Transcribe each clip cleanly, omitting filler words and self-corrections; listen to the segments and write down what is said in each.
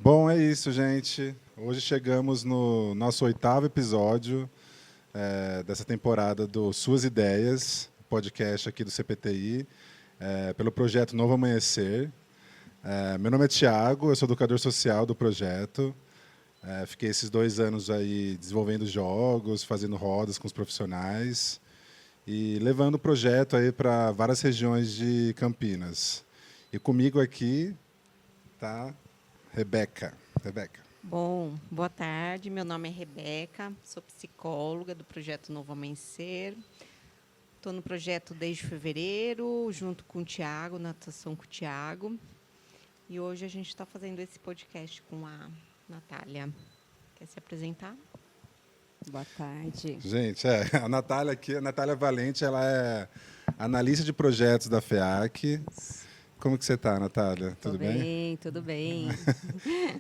Bom, é isso, gente. Hoje chegamos no nosso 8º episódio dessa temporada do Suas Ideias, podcast aqui do CPTI, pelo projeto Novo Amanhecer. Meu nome é Tiago, eu sou educador social do projeto. Fiquei esses 2 anos aí desenvolvendo jogos, fazendo rodas com os profissionais e levando o projeto aí para várias regiões de Campinas. E comigo aqui está Rebeca. Bom, boa tarde. Meu nome é Rebeca, sou psicóloga do projeto Novo Amanhecer. Estou no projeto desde fevereiro, junto com o Tiago, natação com o Tiago. E hoje a gente está fazendo esse podcast com a Natália. Quer se apresentar? Boa tarde. Gente, a Natália aqui, a Natália Valente, ela é analista de projetos da FEAC. Como que você está, Natália? Tudo bem? Tudo bem.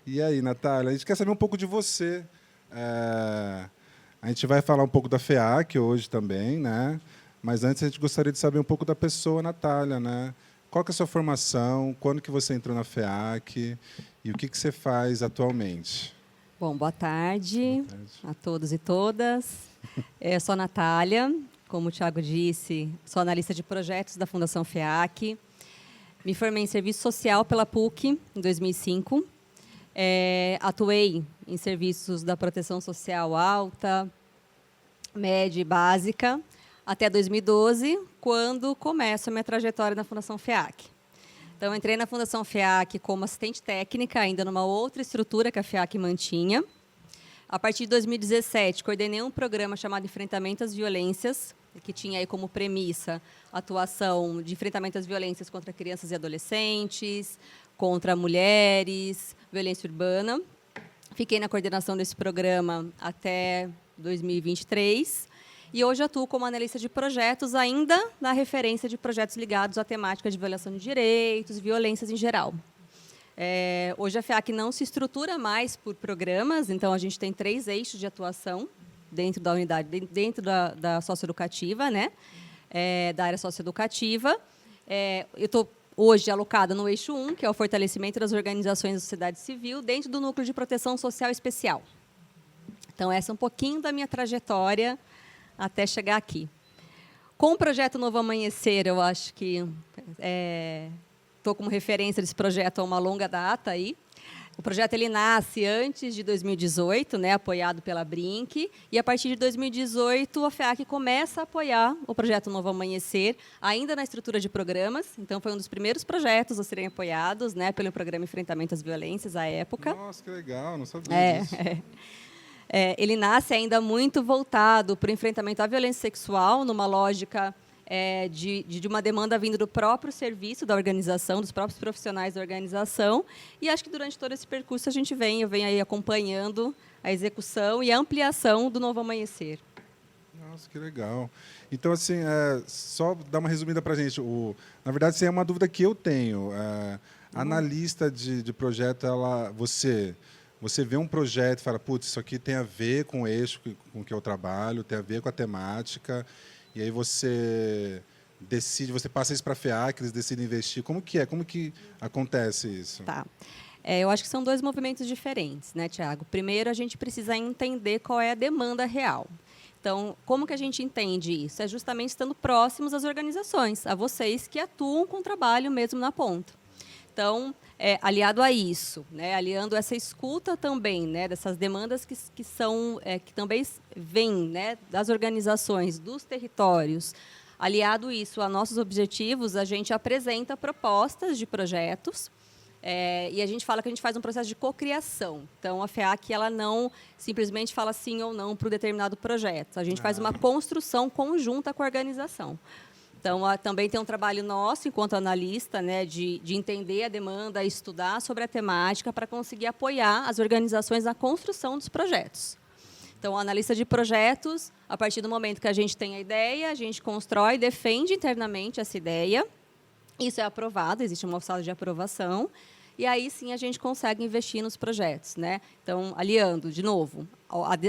E aí, Natália, a gente quer saber um pouco de você. A gente vai falar um pouco da FEAC hoje também, né? Mas antes a gente gostaria de saber um pouco da pessoa, Natália, né? Qual que é a sua formação? Quando que você entrou na FEAC? E o que você faz atualmente? Bom, boa tarde a todos e todas. Eu sou a Natália, como o Tiago disse, sou analista de projetos da Fundação FEAC. Me formei em serviço social pela PUC em 2005. Atuei em serviços da proteção social alta, média e básica, até 2012, quando começo a minha trajetória na Fundação FEAC. Então, entrei na Fundação FEAC como assistente técnica, ainda numa outra estrutura que a FEAC mantinha. A partir de 2017, coordenei um programa chamado Enfrentamento às Violências, que tinha aí como premissa a atuação de enfrentamento às violências contra crianças e adolescentes, contra mulheres, violência urbana. Fiquei na coordenação desse programa até 2023 e hoje atuo como analista de projetos, ainda na referência de projetos ligados à temática de violação de direitos e violências em geral. Hoje a FEAC não se estrutura mais por programas, então a gente tem 3 eixos de atuação dentro da unidade, dentro da socioeducativa, né? Da área socioeducativa. Eu estou hoje alocada no eixo 1, que é o fortalecimento das organizações da sociedade civil, dentro do núcleo de proteção social especial. Então, essa é um pouquinho da minha trajetória até chegar aqui. Com o projeto Novo Amanhecer, eu acho que estou como referência desse projeto há uma longa data aí. O projeto ele nasce antes de 2018, né, apoiado pela Brinc, e a partir de 2018 a FEAC começa a apoiar o projeto Novo Amanhecer, ainda na estrutura de programas. Então foi um dos primeiros projetos a serem apoiados, né, pelo programa Enfrentamento às Violências à época. Nossa, que legal, não sabia disso. Ele nasce ainda muito voltado para o enfrentamento à violência sexual, numa lógica de uma demanda vindo do próprio serviço da organização, dos próprios profissionais da organização. E acho que durante todo esse percurso eu venho aí acompanhando a execução e a ampliação do Novo Amanhecer. Nossa, que legal. Então, assim, só dar uma resumida para a gente. Na verdade, assim, é uma dúvida que eu tenho. Analista de projeto, você vê um projeto e fala, putz, isso aqui tem a ver com o eixo com que eu trabalho, tem a ver com a temática. E aí você decide, você passa isso para a FEAC, eles decidem investir. Como que é? Como que acontece isso? Tá. Eu acho que são 2 movimentos diferentes, né, Tiago? Primeiro, a gente precisa entender qual é a demanda real. Então, como que a gente entende isso? É justamente estando próximos às organizações, a vocês que atuam com o trabalho mesmo na ponta. Então, aliado a isso, né, aliando essa escuta também, né, dessas demandas que também vêm, né, das organizações, dos territórios, aliado isso a nossos objetivos, a gente apresenta propostas de projetos e a gente fala que a gente faz um processo de cocriação. Então, a FEAC ela não simplesmente fala sim ou não para um determinado projeto. A gente faz uma construção conjunta com a organização. Então, também tem um trabalho nosso, enquanto analista, né, de entender a demanda, estudar sobre a temática para conseguir apoiar as organizações na construção dos projetos. Então, o analista de projetos, a partir do momento que a gente tem a ideia, a gente constrói, defende internamente essa ideia. Isso é aprovado, existe uma sala de aprovação. e aí sim a gente consegue investir nos projetos, né? Então, aliando, de novo,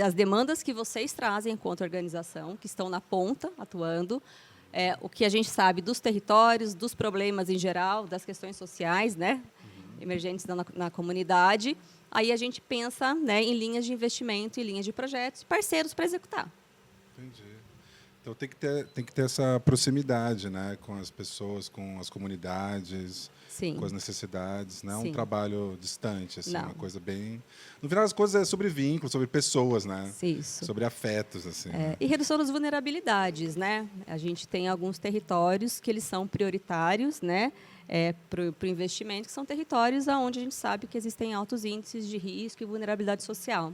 as demandas que vocês trazem enquanto organização, que estão na ponta, atuando, o que a gente sabe dos territórios, dos problemas em geral, das questões sociais, né? Emergentes na comunidade, aí a gente pensa, né, em linhas de investimento, em linhas de projetos, parceiros para executar. Entendi. Então tem que ter essa proximidade, né, com as pessoas, com as comunidades, Sim. com as necessidades, não é Sim. um trabalho distante, assim, Não. uma coisa bem. No final das coisas é sobre vínculos, sobre pessoas, né? Isso. Sobre afetos, assim. Né? E redução das vulnerabilidades, né? A gente tem alguns territórios que eles são prioritários, né, para o investimento, que são territórios onde a gente sabe que existem altos índices de risco e vulnerabilidade social.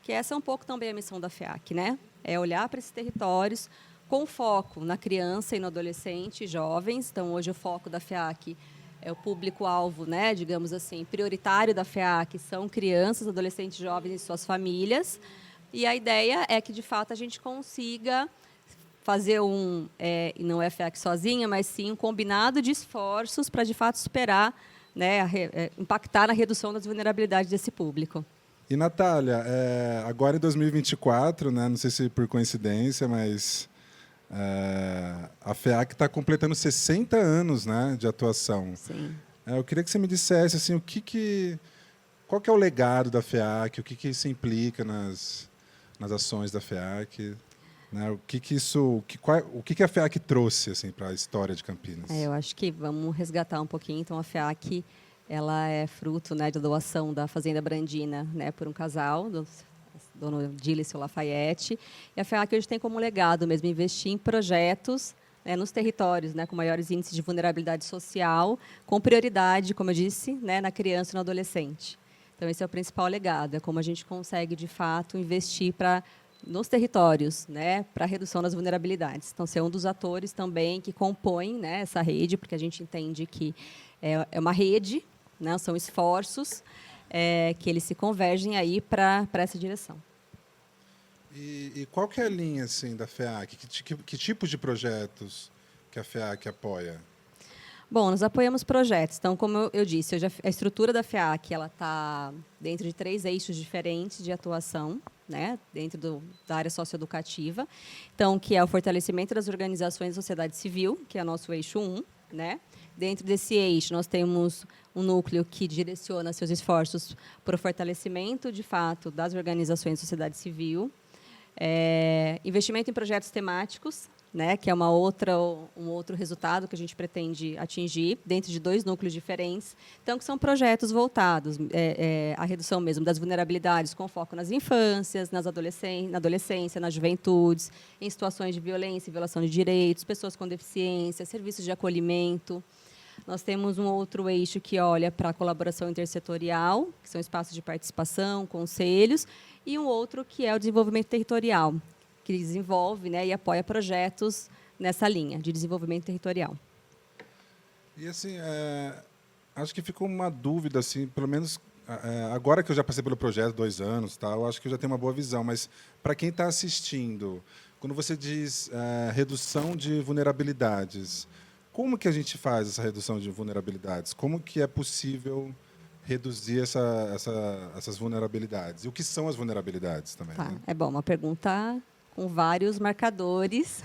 Que essa é um pouco também a missão da FEAC, né? É olhar para esses territórios com foco na criança e no adolescente e jovens. Então, hoje o foco da FEAC é o público-alvo, né, digamos assim, prioritário da FEAC, são crianças, adolescentes, jovens e suas famílias. E a ideia é que, de fato, a gente consiga fazer e não é a FEAC sozinha, mas sim um combinado de esforços para, de fato, superar, né, impactar na redução das vulnerabilidades desse público. E, Natália, agora em 2024, né, não sei se por coincidência, mas a FEAC está completando 60 anos, né, de atuação. Sim. Eu queria que você me dissesse assim, qual que é o legado da FEAC, o que isso implica nas ações da FEAC, né, o que a FEAC trouxe assim, para a história de Campinas. Eu acho que vamos resgatar um pouquinho. Então, a FEAC ela é fruto, né, da doação da Fazenda Brandina, né, por um casal, dono Dílice Lafayette. E a FEAC hoje tem como legado mesmo investir em projetos, né, nos territórios, né, com maiores índices de vulnerabilidade social, com prioridade, como eu disse, né, na criança e no adolescente. Então, esse é o principal legado, é como a gente consegue, de fato, investir nos territórios, né, para a redução das vulnerabilidades. Então, ser um dos atores também que compõem, né, essa rede, porque a gente entende que é uma rede, né, são esforços que eles se convergem aí para essa direção. E qual que é a linha assim, da FEAC? Que tipo de projetos que a FEAC apoia? Bom, nós apoiamos projetos. Então, como eu disse, a estrutura da FEAC está dentro de 3 eixos diferentes de atuação, né, dentro da área socioeducativa. Então, que é o fortalecimento das organizações da sociedade civil, que é o nosso eixo 1, né? Dentro desse eixo, nós temos um núcleo que direciona seus esforços para o fortalecimento, de fato, das organizações da sociedade civil. Investimento em projetos temáticos, né, que é um outro resultado que a gente pretende atingir dentro de 2 núcleos diferentes. Então, que são projetos voltados à redução mesmo das vulnerabilidades, com foco nas infâncias, na adolescência, nas juventudes, em situações de violência e violação de direitos, pessoas com deficiência, serviços de acolhimento. Nós temos um outro eixo que olha para a colaboração intersetorial, que são espaços de participação, conselhos, e um outro que é o desenvolvimento territorial, que desenvolve, né, e apoia projetos nessa linha de desenvolvimento territorial. E assim, acho que ficou uma dúvida, assim, pelo menos agora que eu já passei pelo projeto 2 anos, tá, eu acho que eu já tenho uma boa visão, mas para quem está assistindo, quando você diz redução de vulnerabilidades, como que a gente faz essa redução de vulnerabilidades? Como que é possível reduzir essas vulnerabilidades? E o que são as vulnerabilidades também? Tá, né? é bom, uma pergunta com vários marcadores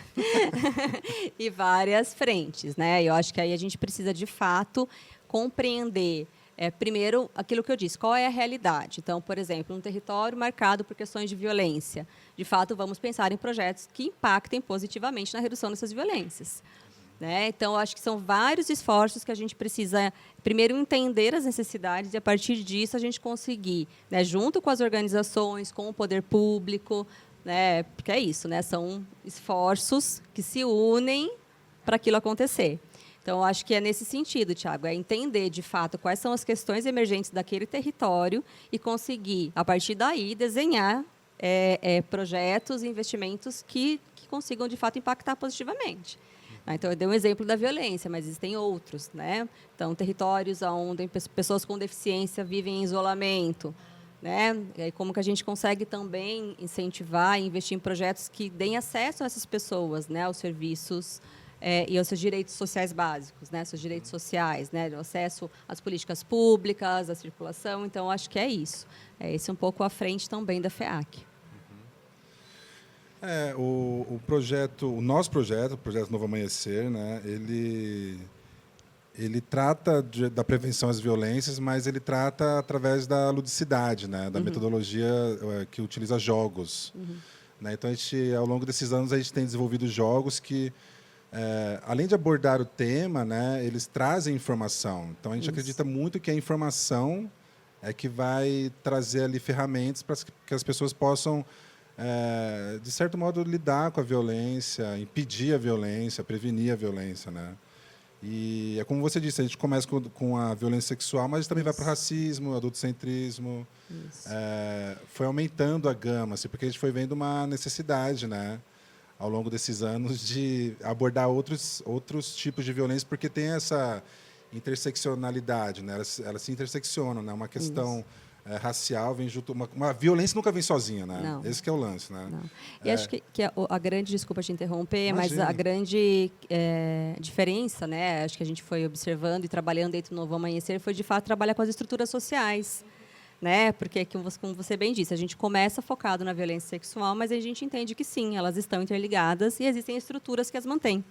e várias frentes, né? Eu acho que aí a gente precisa, de fato, compreender, primeiro, aquilo que eu disse, qual é a realidade. Então, por exemplo, um território marcado por questões de violência. De fato, vamos pensar em projetos que impactem positivamente na redução dessas violências. Né? Então, eu acho que são vários esforços que a gente precisa, primeiro, entender as necessidades e, a partir disso, a gente conseguir, né, junto com as organizações, com o poder público, né, porque é isso, né, são esforços que se unem para aquilo acontecer. Então, eu acho que é nesse sentido, Tiago, é entender, de fato, quais são as questões emergentes daquele território e conseguir, a partir daí, desenhar projetos e investimentos que consigam, de fato, impactar positivamente. Então, eu dei um exemplo da violência, mas existem outros, né? Então, territórios onde pessoas com deficiência vivem em isolamento, né? E aí, como que a gente consegue também incentivar e investir em projetos que deem acesso a essas pessoas, né, aos serviços e aos seus direitos sociais básicos, né? Seus direitos sociais, né? O acesso às políticas públicas, à circulação. Então, acho que é isso. É esse um pouco à frente também da FEAC. O nosso projeto, o Projeto Novo Amanhecer, né, ele trata da prevenção às violências, mas ele trata através da ludicidade, né, da metodologia que utiliza jogos. Né? Então, ao longo desses anos, a gente tem desenvolvido jogos que, além de abordar o tema, né, eles trazem informação. Então, a gente acredita muito que a informação é que vai trazer ali ferramentas para que as pessoas possam, de certo modo, lidar com a violência, impedir a violência, prevenir a violência, né? E é como você disse, a gente começa com a violência sexual, mas a gente também vai para o racismo, adultocentrismo. Foi aumentando a gama, assim, porque a gente foi vendo uma necessidade, né, ao longo desses anos, de abordar outros tipos de violência, porque tem essa interseccionalidade, né? Elas se interseccionam, né? Uma questão racial vem junto, uma violência nunca vem sozinha, né? Não. Esse que é o lance, né? Não. E acho que a grande, desculpa te interromper, Imagina. mas a grande diferença, né, acho que a gente foi observando e trabalhando dentro do Novo Amanhecer, foi de fato trabalhar com as estruturas sociais, né? Porque, como você bem disse, a gente começa focado na violência sexual, mas a gente entende que sim, elas estão interligadas e existem estruturas que as mantêm.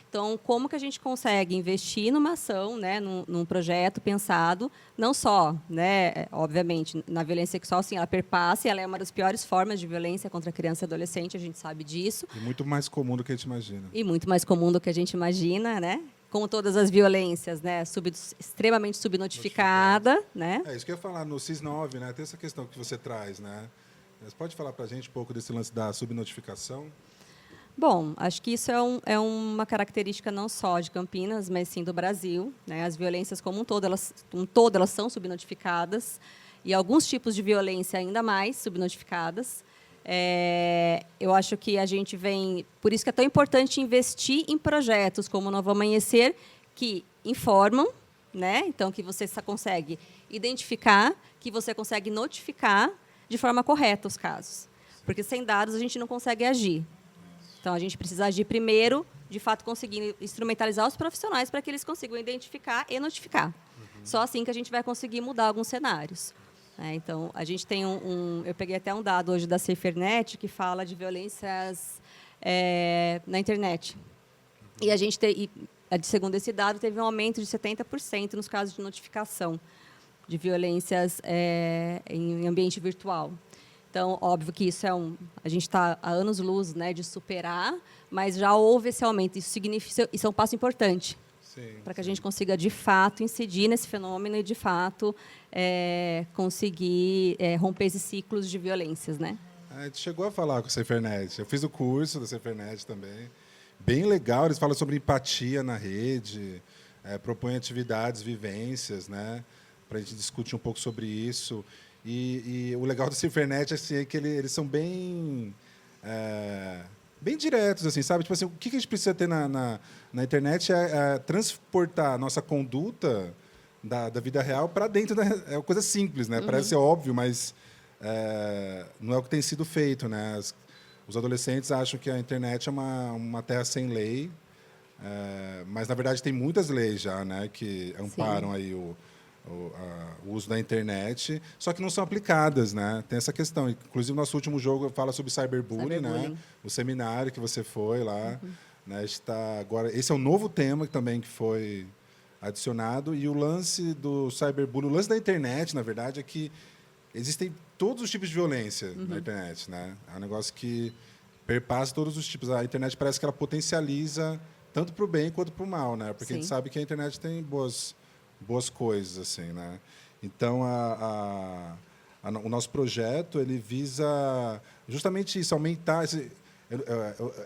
Então, como que a gente consegue investir numa ação, né, num projeto pensado, não só, né, obviamente, na violência sexual, sim, ela perpassa, e ela é uma das piores formas de violência contra a criança e adolescente, a gente sabe disso. E muito mais comum do que a gente imagina. E muito mais comum do que a gente imagina, né? Como todas as violências, né, extremamente subnotificada, né? É isso que eu ia falar, no CIS-9, né, tem essa questão que você traz, né? Você pode falar para a gente um pouco desse lance da subnotificação? Bom, acho que isso é uma característica não só de Campinas, mas sim do Brasil, né? As violências como um todo, elas são subnotificadas, e alguns tipos de violência ainda mais subnotificadas. Eu acho que a gente vem... Por isso que é tão importante investir em projetos como o Novo Amanhecer, que informam, né? Então, que você consegue identificar, que você consegue notificar de forma correta os casos. Porque sem dados a gente não consegue agir. Então, a gente precisa agir primeiro, de fato, conseguir instrumentalizar os profissionais para que eles consigam identificar e notificar. Só assim que a gente vai conseguir mudar alguns cenários. Então, a gente tem eu peguei até um dado hoje da SaferNet que fala de violências na internet. E a gente, segundo esse dado, teve um aumento de 70% nos casos de notificação de violências em ambiente virtual. Então, óbvio que isso a gente está há anos-luz, né, de superar, mas já houve esse aumento. Isso é um passo importante para que a gente consiga, de fato, incidir nesse fenômeno e, de fato, conseguir romper esses ciclos de violências, né? A gente chegou a falar com a SaferNet. Eu fiz o curso da SaferNet também. Bem legal, eles falam sobre empatia na rede, propõem atividades, vivências, né, para a gente discutir um pouco sobre isso. E o legal do SaferNet assim, é que eles são bem diretos, assim, sabe? Tipo assim, o que a gente precisa ter na internet é transportar a nossa conduta da vida real para dentro. É uma coisa simples, né? Parece óbvio, mas não é o que tem sido feito, né? Os adolescentes acham que a internet é uma terra sem lei, mas, na verdade, tem muitas leis já, né, que amparam aí o uso da internet, só que não são aplicadas, né? Tem essa questão. Inclusive, o nosso último jogo fala sobre cyberbullying, né? O seminário que você foi lá, né? Está agora. Esse é um novo tema também que foi adicionado, e o lance do cyberbullying, o lance da internet, na verdade, é que existem todos os tipos de violência na internet, né? É um negócio que perpassa todos os tipos. A internet parece que ela potencializa tanto para o bem quanto para o mal, né? Porque a gente sabe que a internet tem boas coisas, assim, né? Então, o nosso projeto ele visa justamente isso, aumentar.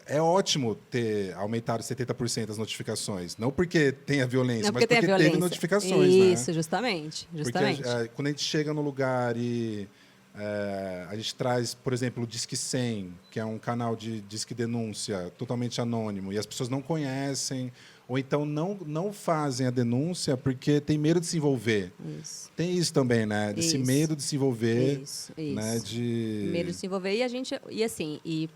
É ótimo ter aumentado 70% as notificações, não porque tenha violência, mas porque teve notificações, isso, né? justamente. Porque quando a gente chega no lugar e a gente traz, por exemplo, o Disque 100, que é um canal de disque denúncia totalmente anônimo, e as pessoas não conhecem ou então não fazem a denúncia porque tem medo de se envolver. Isso. Tem isso também, né? Esse Isso. medo de se envolver, Isso. né? Medo de se envolver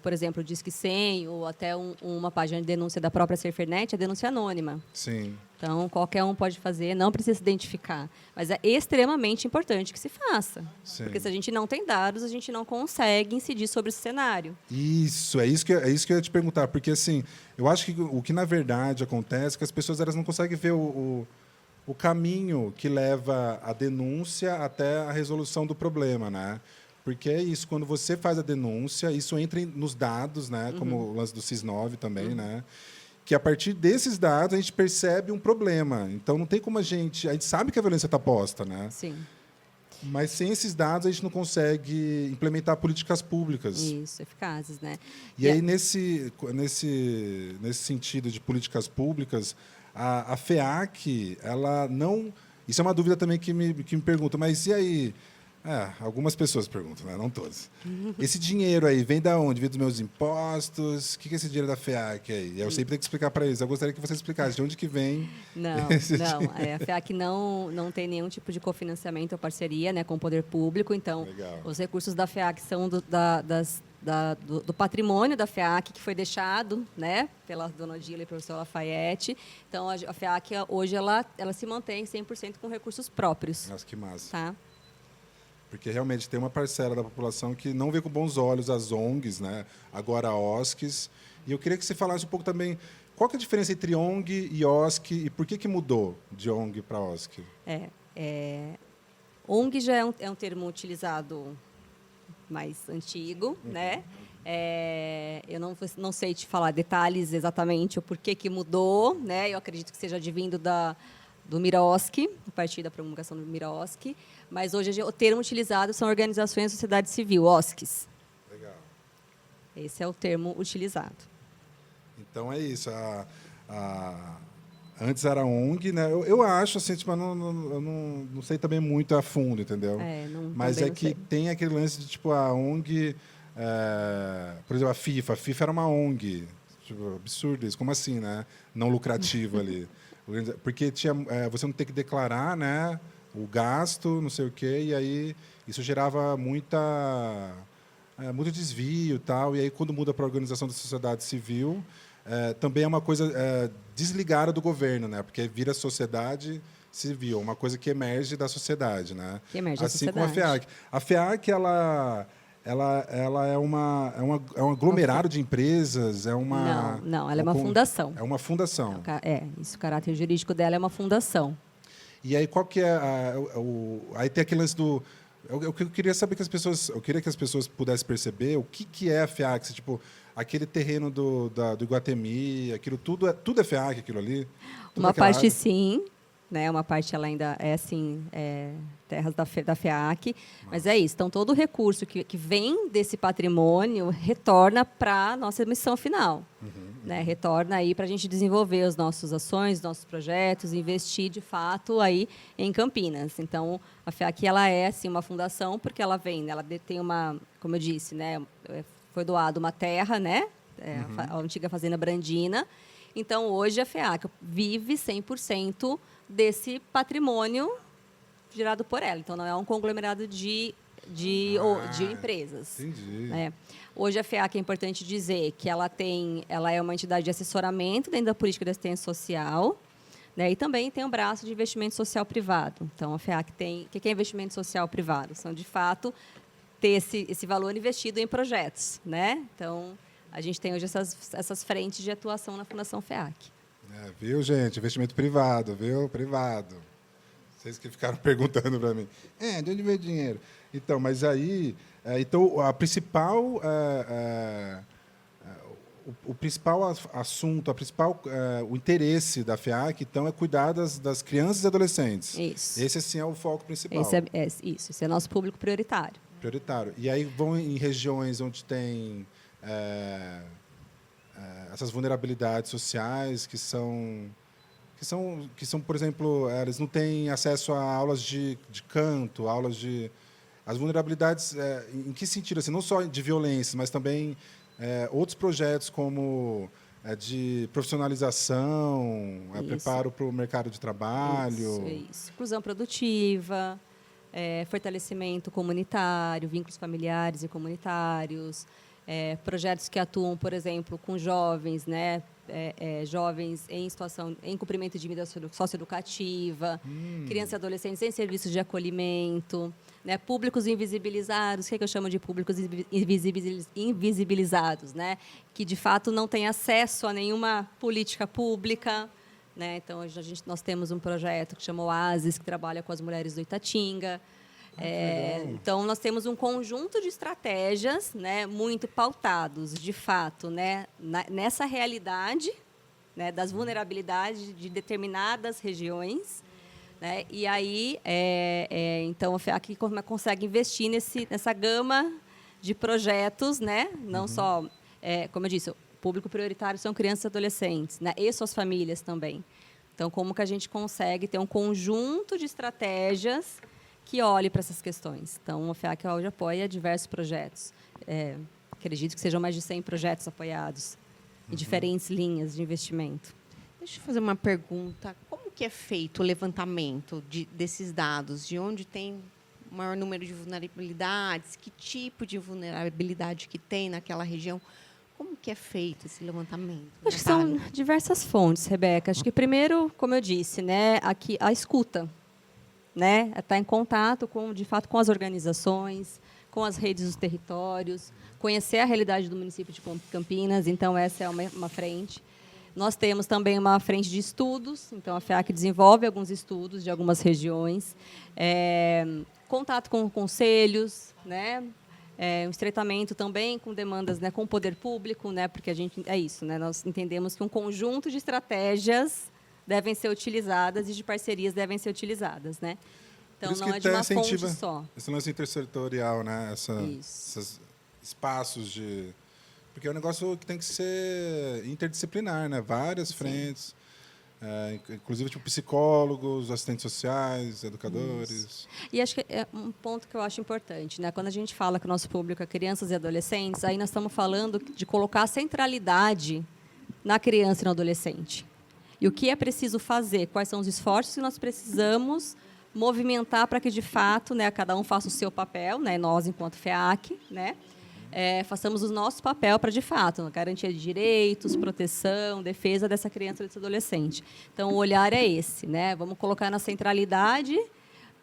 por exemplo, o Disque 100 ou até uma página de denúncia da própria Serfernet, é denúncia anônima. Sim. Então, qualquer um pode fazer, não precisa se identificar. Mas é extremamente importante que se faça. Sim. Porque se a gente não tem dados, a gente não consegue incidir sobre esse cenário. Isso, é isso que eu ia te perguntar, porque assim, eu acho que o que na verdade acontece é que as pessoas elas não conseguem ver o caminho que leva a denúncia até a resolução do problema, né? Porque é isso, quando você faz a denúncia, isso entra nos dados, né? Como o lance do SIS-9 também, né? Que a partir desses dados a gente percebe um problema. Então não tem como a gente sabe que a violência está posta, né? Sim. Mas sem esses dados a gente não consegue implementar políticas públicas. Isso, eficazes, né? E aí nesse sentido de políticas públicas, a FEAC, ela não... Isso é uma dúvida também que me perguntam, mas e aí... algumas pessoas perguntam, né? Não todas. Esse dinheiro aí vem da onde? Vem dos meus impostos? O que é esse dinheiro da FEAC aí? Eu sempre tenho que explicar para eles. Eu gostaria que você explicasse de onde que vem. Não. A FEAC não tem nenhum tipo de cofinanciamento ou parceria, né, com o poder público. Então, Legal. Os recursos da FEAC são do patrimônio da FEAC, que foi deixado, né, pela dona Odila e professor Lafayette. Então, a FEAC, hoje, ela se mantém 100% com recursos próprios. Nossa, que massa. Tá? Porque realmente tem uma parcela da população que não vê com bons olhos as ONGs, né? Agora a OSCs. E eu queria que você falasse um pouco também qual que é a diferença entre ONG e OSC e por que mudou de ONG para OSC? ONG já é um termo utilizado mais antigo, né? Eu não sei te falar detalhes exatamente o porquê que mudou, né? Eu acredito que seja advindo do MIROSC, a partir da promulgação do MIROSC, mas hoje o termo utilizado são organizações da sociedade civil, OSCs. Legal. Esse é o termo utilizado. Então é isso. Antes era ONG, né? Eu acho, assim, tipo, eu não sei também muito a fundo, entendeu? Mas é que tem aquele lance de, tipo, a ONG... por exemplo, a FIFA era uma ONG. Tipo, absurdo isso. Como assim, né? Não lucrativo ali. Porque você não tem que declarar, né, o gasto, não sei o quê, e aí isso gerava muito desvio e tal. E aí, quando muda para a organização da sociedade civil, também é uma coisa desligada do governo, né? Porque vira sociedade civil, uma coisa que emerge da sociedade, né? Que emerge da assim sociedade. como a FEAC. A FEAC, ela é um aglomerado de empresas, Não, ela é uma fundação. É uma fundação. Isso, o caráter jurídico dela é uma fundação. E aí qual que é aí tem aquele lance do eu queria saber eu queria que as pessoas pudessem perceber o que é a FEAC, tipo, aquele terreno do Iguatemi, aquilo tudo é FEAC, aquilo ali. Uma parte sim, né? Uma parte ela ainda é assim, terras da FEAC, mas é isso. Então todo o recurso que vem desse patrimônio retorna para a nossa missão final, né? Retorna aí para a gente desenvolver as nossas ações, nossos projetos, investir de fato aí em Campinas. Então a FEAC ela é assim uma fundação porque ela tem uma, como eu disse, né? Foi doado uma terra, né? A antiga fazenda Brandina. Então hoje a FEAC vive 100% desse patrimônio gerado por ela. Então, não é um conglomerado de empresas. Entendi. Né? Hoje, a FEAC, é importante dizer que ela é uma entidade de assessoramento dentro da política de assistência social, né? E também tem um braço de investimento social privado. Então, a FEAC tem... O que é investimento social privado? São, de fato, ter esse valor investido em projetos. Né? Então, a gente tem hoje essas frentes de atuação na Fundação FEAC. Viu, gente? Investimento privado, viu? Privado. Vocês que ficaram perguntando para mim. De onde veio o dinheiro? Então, mas aí... então, a principal... o principal assunto, o interesse da FEAC, então, é cuidar das crianças e adolescentes. Isso. Esse, assim, é o foco principal. Esse é nosso público prioritário. Prioritário. E aí vão em regiões onde tem... essas vulnerabilidades sociais que são, por exemplo, eles não têm acesso a aulas de canto, as vulnerabilidades em que sentido, assim, não só de violência, mas também outros projetos como é de profissionalização, é Isso. preparo para o mercado de trabalho. Isso. Inclusão produtiva, fortalecimento comunitário, vínculos familiares e comunitários, projetos que atuam, por exemplo, com jovens, né? Jovens em situação, em cumprimento de vida socioeducativa, crianças e adolescentes em serviços de acolhimento, né? Públicos invisibilizados, o que eu chamo de públicos invisibilizados, né? Que, de fato, não têm acesso a nenhuma política pública. Né? Então, nós temos um projeto que chama Oasis, que trabalha com as mulheres do Itatinga. Então, nós temos um conjunto de estratégias, né, muito pautados, de fato, né, nessa realidade, né, das vulnerabilidades de determinadas regiões. Né? E aí, então, a FEAC consegue investir nessa gama de projetos, né? Não só, como eu disse, o público prioritário são crianças e adolescentes, né? E suas famílias também. Então, como que a gente consegue ter um conjunto de estratégias que olhe para essas questões? Então, a FEAC hoje apoia diversos projetos. Acredito que sejam mais de 100 projetos apoiados em diferentes linhas de investimento. Deixa eu fazer uma pergunta. Como que é feito o levantamento desses dados? De onde tem o maior número de vulnerabilidades? Que tipo de vulnerabilidade que tem naquela região? Como que é feito esse levantamento? Acho que são diversas fontes, Rebeca. Acho que, primeiro, como eu disse, né, aqui, a escuta. Né? Estar em contato, de fato, com as organizações, com as redes dos territórios, conhecer a realidade do município de Campinas. Então, essa é uma frente. Nós temos também uma frente de estudos. Então, a FEAC desenvolve alguns estudos de algumas regiões. Contato com conselhos, né? Um estreitamento também com demandas, né, com o poder público, né, porque né, nós entendemos que um conjunto de estratégias devem ser utilizadas e de parcerias devem ser utilizadas, né? Então, não é de uma fonte só. Esse lance intersetorial, né? Esses espaços de... Porque é um negócio que tem que ser interdisciplinar, né? Várias frentes. Inclusive, tipo, psicólogos, assistentes sociais, educadores. Isso. E acho que é um ponto que eu acho importante, né? Quando a gente fala que o nosso público é crianças e adolescentes, aí nós estamos falando de colocar a centralidade na criança e no adolescente. E o que é preciso fazer? Quais são os esforços que nós precisamos movimentar para que, de fato, né, cada um faça o seu papel, né? Nós, enquanto FEAC, né? Façamos o nosso papel para, de fato, garantia de direitos, proteção, defesa dessa criança e desse adolescente. Então, o olhar é esse, né? Vamos colocar na centralidade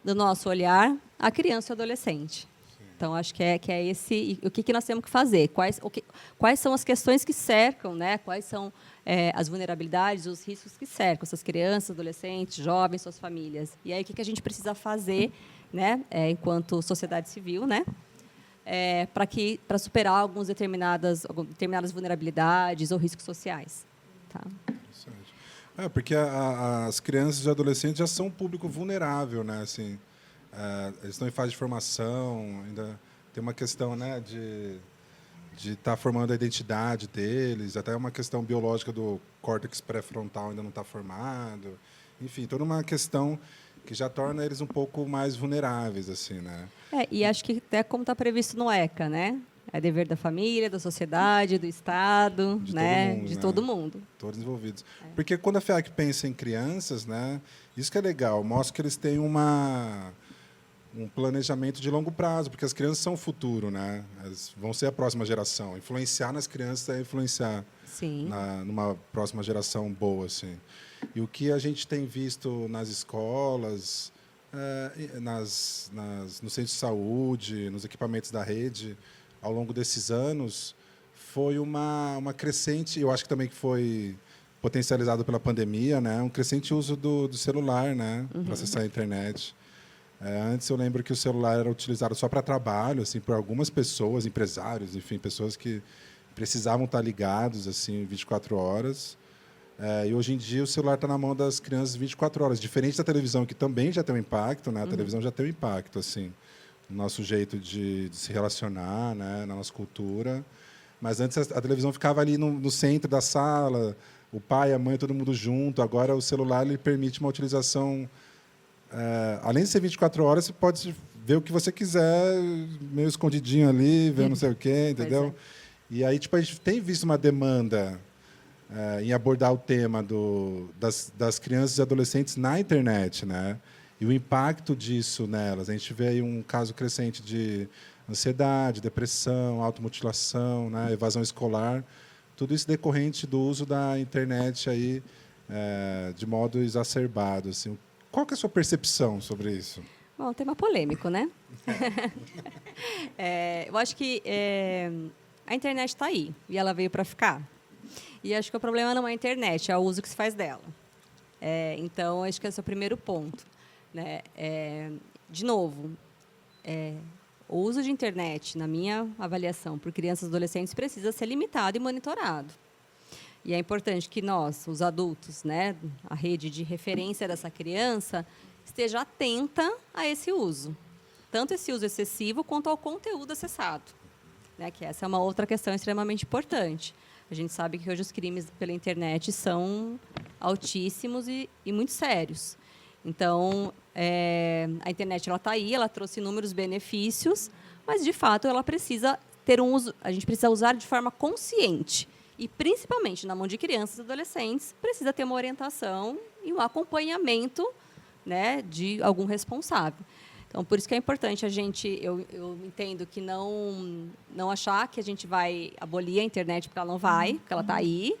do nosso olhar a criança e o adolescente. Sim. Então, acho que é esse... E o que nós temos que fazer? Quais são as questões que cercam, né? Quais são as vulnerabilidades, os riscos que cercam essas crianças, adolescentes, jovens, suas famílias? E aí, o que a gente precisa fazer, né? Enquanto sociedade civil, né? Para superar algumas determinadas vulnerabilidades ou riscos sociais. Tá? Porque as crianças e adolescentes já são um público vulnerável, né? Assim, eles estão em fase de formação, ainda tem uma questão, né, de estar formando a identidade deles, até uma questão biológica do córtex pré-frontal ainda não está formado. Enfim, toda uma questão que já torna eles um pouco mais vulneráveis, assim, né? E acho que até como está previsto no ECA, né? É dever da família, da sociedade, do Estado, né? De todo mundo. Todos envolvidos. Porque quando a FEAC pensa em crianças, né? Isso que é legal, mostra que eles têm um planejamento de longo prazo, porque as crianças são o futuro, né? Elas vão ser a próxima geração. Influenciar nas crianças é influenciar numa próxima geração boa, assim. E o que a gente tem visto nas escolas, no centro de saúde, nos equipamentos da rede, ao longo desses anos, foi uma crescente, eu acho que também que foi potencializado pela pandemia, né? Um crescente uso do celular, né? Para acessar a internet. Antes eu lembro que o celular era utilizado só para trabalho, assim, por algumas pessoas, empresários, enfim, pessoas que precisavam estar ligados assim 24 horas. E hoje em dia o celular está na mão das crianças 24 horas, diferente da televisão, que também já tem um impacto, né? A televisão já tem um impacto, assim, no nosso jeito de se relacionar, né? Na nossa cultura. Mas antes a televisão ficava ali no centro da sala, o pai, a mãe, todo mundo junto. Agora o celular ele permite uma utilização, além de ser 24 horas, você pode ver o que você quiser, meio escondidinho ali, ver não sei o quê, entendeu? E aí, tipo, a gente tem visto uma demanda em abordar o tema das crianças e adolescentes na internet, né? E o impacto disso nelas. A gente vê aí um caso crescente de ansiedade, depressão, automutilação, né? Evasão escolar, tudo isso decorrente do uso da internet aí, de modo exacerbado. Assim. Qual que é a sua percepção sobre isso? Bom, tema polêmico, né? Eu acho que a internet está aí e ela veio para ficar. E acho que o problema não é a internet, é o uso que se faz dela. Então, acho que esse é o primeiro ponto. Né? De novo, o uso de internet, na minha avaliação, por crianças e adolescentes, precisa ser limitado e monitorado. E é importante que nós, os adultos, né, a rede de referência dessa criança, esteja atenta a esse uso. Tanto esse uso excessivo quanto ao conteúdo acessado. Né, que essa é uma outra questão extremamente importante. A gente sabe que hoje os crimes pela internet são altíssimos e muito sérios. Então, a internet está aí, ela trouxe inúmeros benefícios, mas, de fato, ela precisa ter um uso, a gente precisa usar de forma consciente. E, principalmente, na mão de crianças e adolescentes, precisa ter uma orientação e um acompanhamento, né, de algum responsável. Então, por isso que é importante eu entendo que não achar que a gente vai abolir a internet, porque ela não vai, porque ela está aí,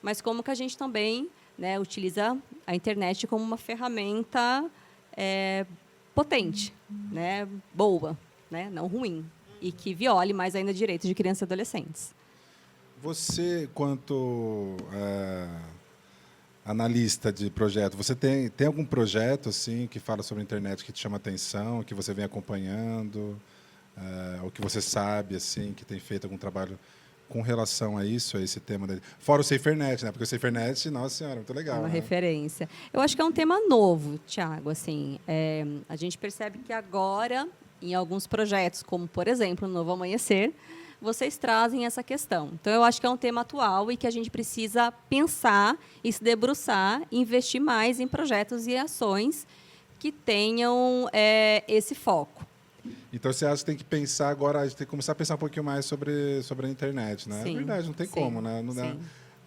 mas como que a gente também, né, utiliza a internet como uma ferramenta potente, né, boa, né, não ruim, e que viole mais ainda direitos de crianças e adolescentes. Você, quanto analista de projeto, você tem algum projeto assim que fala sobre a internet que te chama atenção, que você vem acompanhando, ou que você sabe assim que tem feito algum trabalho com relação a isso, a esse tema dele? Fora o SaferNet, né? Porque o SaferNet, nossa senhora, muito legal. É uma né? referência. Eu acho que é um tema novo, Tiago. Assim, a gente percebe que agora, em alguns projetos, como, por exemplo, no Novo Amanhecer, vocês trazem essa questão. Então, eu acho que é um tema atual e que a gente precisa pensar e se debruçar, investir mais em projetos e ações que tenham esse foco. Então, você acha que tem que pensar agora, a gente tem que começar a pensar um pouquinho mais sobre a internet, né? Sim, É verdade, não tem sim, como, né? sim.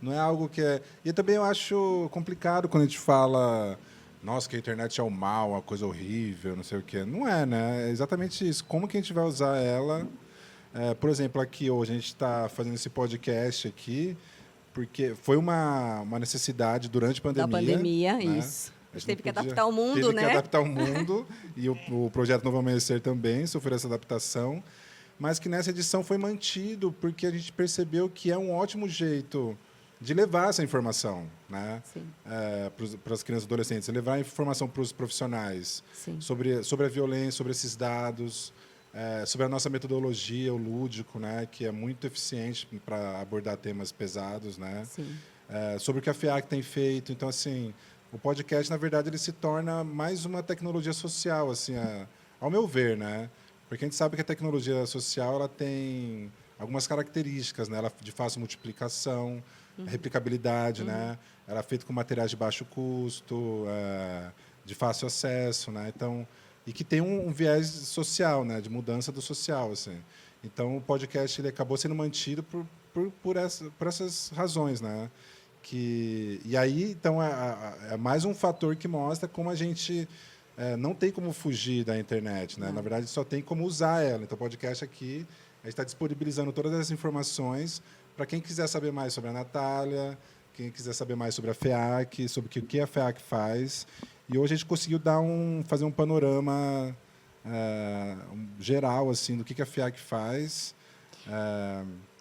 Não é algo que é... E também eu acho complicado quando a gente fala, nossa, que a internet é o mal, uma coisa horrível, não sei o quê. Não é, né? É exatamente isso. Como que a gente vai usar ela... por exemplo, aqui hoje a gente está fazendo esse podcast aqui porque foi uma necessidade durante a pandemia. Da pandemia, né? isso. A gente teve que não podia- adaptar ao mundo, teve né? que adaptar o mundo e o projeto Novo Amanhecer também sofreu essa adaptação, mas que nessa edição foi mantido porque a gente percebeu que é um ótimo jeito de levar essa informação, né? Para as crianças e adolescentes, levar a informação para os profissionais Sim. sobre a violência, sobre esses dados, sobre a nossa metodologia, o lúdico, né, que é muito eficiente para abordar temas pesados, né? Sim. Sobre o que a FEAC tem feito. Então, assim, o podcast, na verdade, ele se torna mais uma tecnologia social, assim, ao meu ver, né? Porque a gente sabe que a tecnologia social ela tem algumas características, né? Ela de fácil multiplicação, replicabilidade, né? Ela é feita com materiais de baixo custo, de fácil acesso, né? Então, e que tem um viés social, né, de mudança do social, assim. Então, o podcast ele acabou sendo mantido por essas razões, né? E aí, então, é mais um fator que mostra como a gente não tem como fugir da internet, né? Na verdade, só tem como usar ela. Então, o podcast aqui, a gente está disponibilizando todas essas informações para quem quiser saber mais sobre a Natália, quem quiser saber mais sobre a FEAC, sobre o que a FEAC faz. E hoje a gente conseguiu fazer um panorama geral assim, do que a FEAC faz.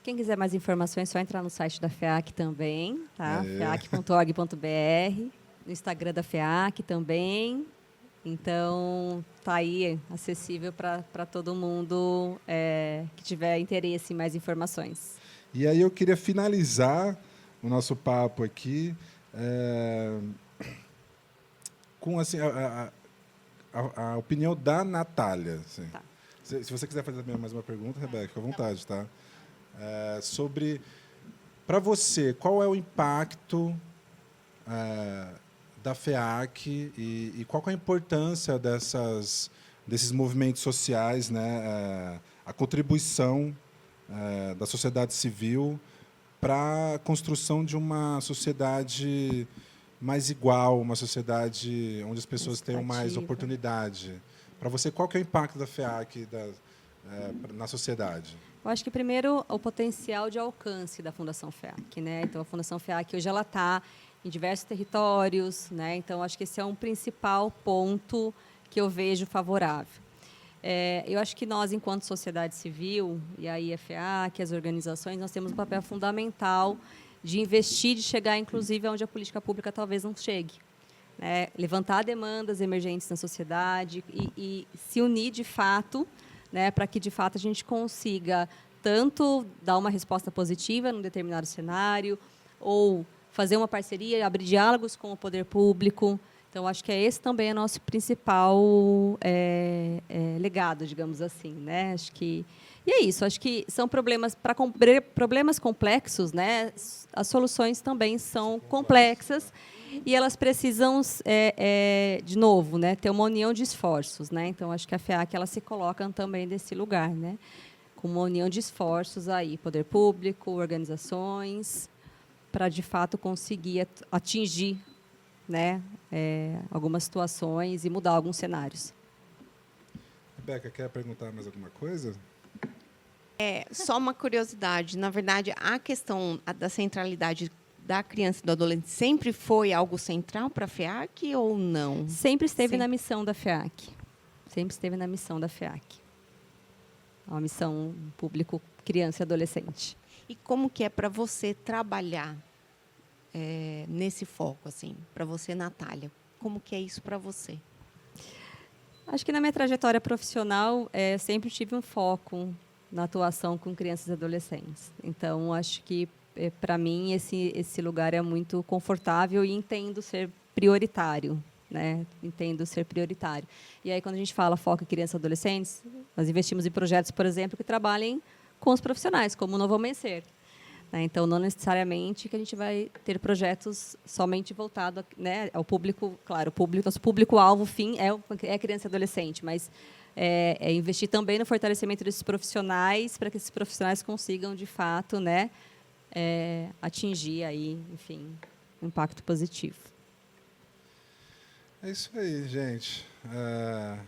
Quem quiser mais informações, é só entrar no site da FEAC também, tá? feac.org.br, no Instagram da FEAC também. Então, está aí acessível para todo mundo que tiver interesse em mais informações. E aí eu queria finalizar o nosso papo aqui com assim, a opinião da Natália. Assim. Tá. Se você quiser fazer mais uma pergunta, Rebeca, fica à vontade, tá? Sobre, para você, qual é o impacto da FEAC e qual é a importância desses movimentos sociais, né? A contribuição da sociedade civil para a construção de uma sociedade mais igual, uma sociedade onde as pessoas tenham mais oportunidade. Para você, qual que é o impacto da FEAC na sociedade? Eu acho que, primeiro, o potencial de alcance da Fundação FEAC, né? Então, a Fundação FEAC hoje ela está em diversos territórios, né? Então, acho que esse é um principal ponto que eu vejo favorável. Eu acho que nós, enquanto sociedade civil, e aí a FEAC, as organizações, nós temos um papel fundamental de investir, de chegar, inclusive, onde a política pública talvez não chegue. Né? Levantar demandas emergentes na sociedade e se unir, de fato, né, para que, de fato, a gente consiga tanto dar uma resposta positiva num determinado cenário ou fazer uma parceria, abrir diálogos com o poder público. Então, acho que esse também é nosso principal legado, digamos assim. Né? E é isso, acho que são problemas, para problemas complexos, né, as soluções também são complexas e elas precisam, de novo, né, ter uma união de esforços. Né? Então, acho que a FEAC ela se coloca também nesse lugar, né, com uma união de esforços, aí, poder público, organizações, para, de fato, conseguir atingir, né, algumas situações e mudar alguns cenários. Rebeca, quer perguntar mais alguma coisa? Só uma curiosidade. Na verdade, a questão da centralidade da criança e do adolescente sempre foi algo central para a FEAC ou não? Sempre esteve na missão da FEAC. Sempre esteve na missão da FEAC. Uma missão público criança e adolescente. E como que é para você trabalhar nesse foco, assim, para você, Natália? Como que é isso para você? Acho que na minha trajetória profissional sempre tive um foco na atuação com crianças e adolescentes. Então, acho que, para mim, esse lugar é muito confortável e entendo ser prioritário. Né? Entendo ser prioritário. E aí, quando a gente fala foco em crianças e adolescentes, nós investimos em projetos, por exemplo, que trabalhem com os profissionais, como o Novo Amanhecer. Então, não necessariamente que a gente vai ter projetos somente voltados, né, ao público. Claro, nosso público-alvo, fim, é criança e adolescente, mas investir também no fortalecimento desses profissionais para que esses profissionais consigam, de fato, né, atingir aí, enfim, um impacto positivo. É isso aí, gente.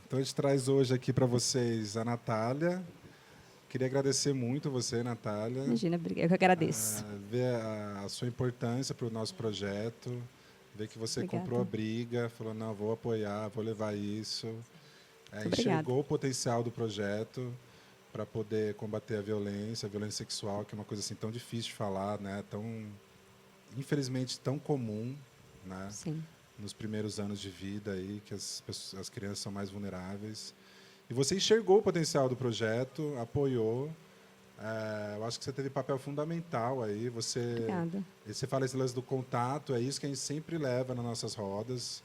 Então, a gente traz hoje aqui para vocês a Natália. Queria agradecer muito você, Natália. Imagina, eu que agradeço. Ver a sua importância para o nosso projeto, ver que você comprou a briga, falou, não, vou apoiar, vou levar isso. Enxergou o potencial do projeto para poder combater a violência sexual, que é uma coisa assim tão difícil de falar, né? Infelizmente, tão comum, né? Sim. Nos primeiros anos de vida, aí, que as crianças são mais vulneráveis. E você enxergou o potencial do projeto, apoiou. Eu acho que você teve papel fundamental aí. Obrigada. Você fala esse lance do contato, é isso que a gente sempre leva nas nossas rodas.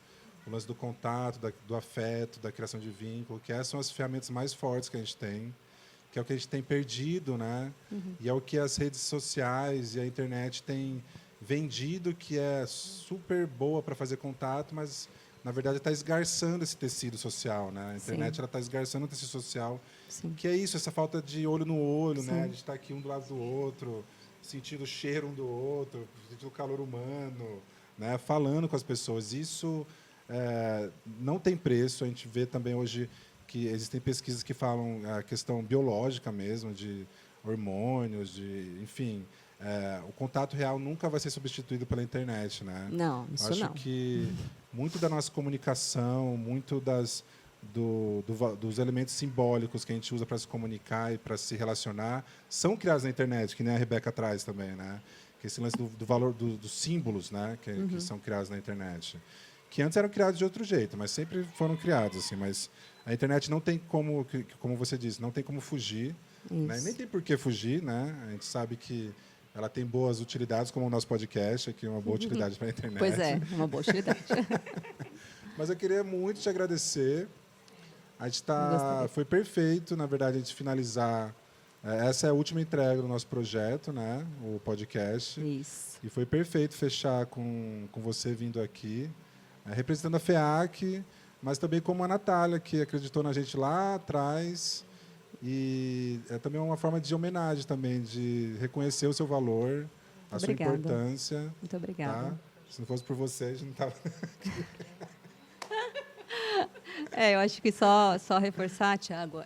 O lance do contato, do afeto, da criação de vínculo, que essas são as ferramentas mais fortes que a gente tem, que é o que a gente tem perdido, né? Uhum. E é o que as redes sociais e a internet têm vendido, que é super boa para fazer contato, mas na verdade está esgarçando esse tecido social, né? A internet ela está esgarçando o tecido social. Sim. Que é isso, essa falta de olho no olho, né? De estar aqui um do lado do outro, sentindo o cheiro um do outro, sentindo o calor humano, né? Falando com as pessoas. Isso não tem preço. A gente vê também hoje que existem pesquisas que falam a questão biológica mesmo, de hormônios, enfim. O contato real nunca vai ser substituído pela internet, né? Não, isso não. Acho que muito da nossa comunicação, muito dos elementos simbólicos que a gente usa para se comunicar e para se relacionar são criados na internet, que nem a Rebeca traz também, né? Que esse lance do valor dos símbolos, né? Que são criados na internet, que antes eram criados de outro jeito, mas sempre foram criados assim. Mas a internet não tem como você disse, não tem como fugir, né? Nem tem por que fugir, né? A gente sabe que ela tem boas utilidades, como o nosso podcast, aqui uma boa utilidade para a internet. Pois é, uma boa utilidade. Mas eu queria muito te agradecer. A gente foi perfeito, na verdade, a gente finalizar. Essa é a última entrega do nosso projeto, né? O podcast. Isso. E foi perfeito fechar com você vindo aqui, representando a FEAC, mas também como a Natália, que acreditou na gente lá atrás. E é também uma forma de homenagem também, de reconhecer o seu valor, a sua Obrigada. importância. Muito obrigada. Tá? Se não fosse por você, a gente não estava... Eu acho que só reforçar, Tiago,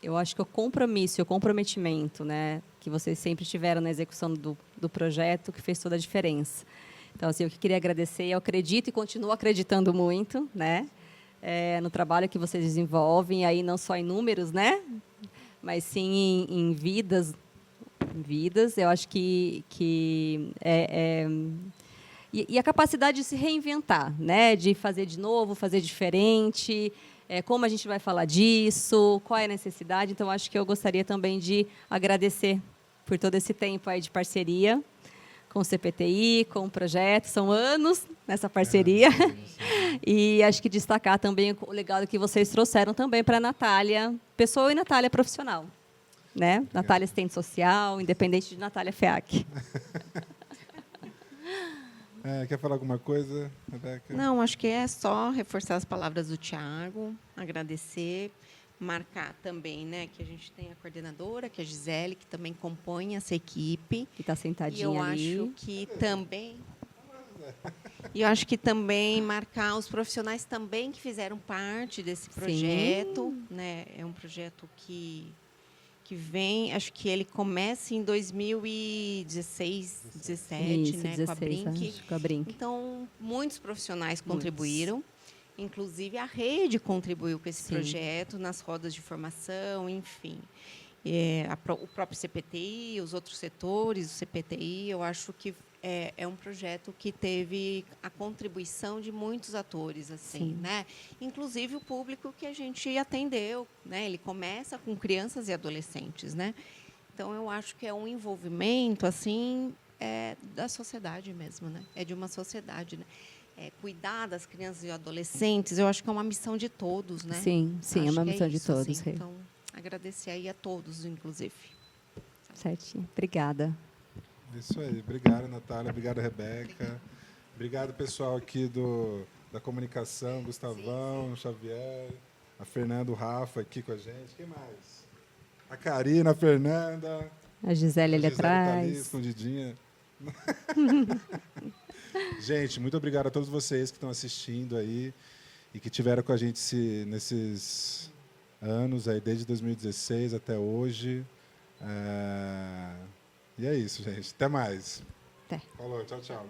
eu acho que o compromisso, o comprometimento, né, que vocês sempre tiveram na execução do projeto, que fez toda a diferença. Então, assim, eu que queria agradecer, eu acredito e continuo acreditando muito, né, no trabalho que vocês desenvolvem, aí não só em números, né, mas sim em vidas. Eu acho que e a capacidade de se reinventar, né? De fazer de novo, fazer diferente, como a gente vai falar disso, qual é a necessidade. Então, acho que eu gostaria também de agradecer por todo esse tempo aí de parceria com o CPTI, com o projeto. São anos nessa parceria. E acho que destacar também o legado que vocês trouxeram também para a Natália pessoa e Natália profissional. Né? Natália assistente social, independente de Natália FEAC. Quer falar alguma coisa, Rebeca? Não, acho que é só reforçar as palavras do Tiago, agradecer, marcar também, né, que a gente tem a coordenadora, que é a Gisele, que também compõe essa equipe. Que está sentadinha e eu ali. acho que também marcar os profissionais também que fizeram parte desse projeto, né? É um projeto que vem, acho que ele começa em 2016, 17, né, 16, com a Brinq. Então, muitos profissionais contribuíram, inclusive a rede contribuiu com esse projeto, nas rodas de formação, enfim. O próprio CPTI, os outros setores, o CPTI, eu acho que é um projeto que teve a contribuição de muitos atores, assim, né? Inclusive o público que a gente atendeu, né? Ele começa com crianças e adolescentes, né? Então eu acho que é um envolvimento assim da sociedade mesmo, né? É de uma sociedade, né? Cuidar das crianças e adolescentes, eu acho que é uma missão de todos, né? Sim, é uma missão de isso, todos. Assim. Então agradecer aí a todos, inclusive. Certinho. Obrigada. Isso aí. Obrigado, Natália. Obrigado, Rebeca. Obrigado, pessoal aqui da comunicação, Gustavão, Xavier, a Fernanda, o Rafa aqui com a gente. Quem mais? A Karina, a Fernanda. A Gisele ali atrás. Tá ali, escondidinha. Gente, muito obrigado a todos vocês que estão assistindo aí e que tiveram com a gente nesses anos, aí, desde 2016 até hoje. E é isso, gente. Até mais. Até. Falou, tchau, tchau.